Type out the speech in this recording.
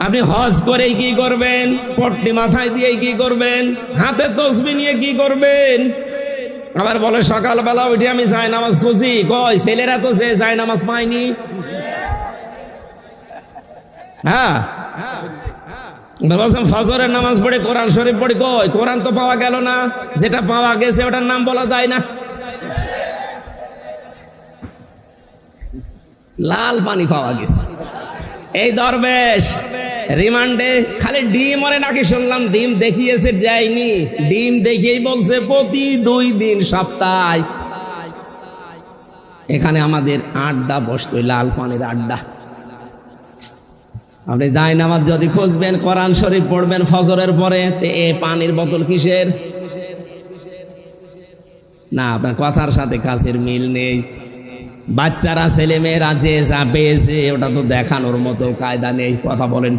আপনি হজ করে কি করবেন? পট্টি মাথায় দিয়ে কি করবেন? হাতে তসবিহ নিয়ে কি করবেন? আবার বলে সকালবেলা উঠে আমি যাই নামাজ খুঁজি। কই ছেলেরা তো যে যায় নামাজ পায়নি। হ্যাঁ, বলছেন ফজরের নামাজ পড়ে কোরআন শরীফ পড়ে। কই কোরআন তো পাওয়া গেল না, যেটা পাওয়া গেছে ওটার নাম বলা যায় না। লাল পানি পাওয়া গেছে। এই দরবেশ রিমান্ডে খালি ডিম ওরে নাকি শুনলাম ডিম দেখিয়েছে, দেয়নি। ডিম দেখিয়েই বলছে প্রতি 2 দিন সপ্তাহে এখানে আমাদের আড্ডা বসতো, লাল পানির আড্ডা। আপনি যাই নামাজ যদি খুঁজবেন, কোরআন শরীফ পড়বেন ফজরের পরে, এ পানির বোতল কিসের? না, আপনার কথার সাথে কাছের মিল নেই। বাচ্চারা ছেলে মেয়েরা যে যা পেয়েছে ওটা তো দেখানোর মতো কায়দা নেই। কথা বলেন।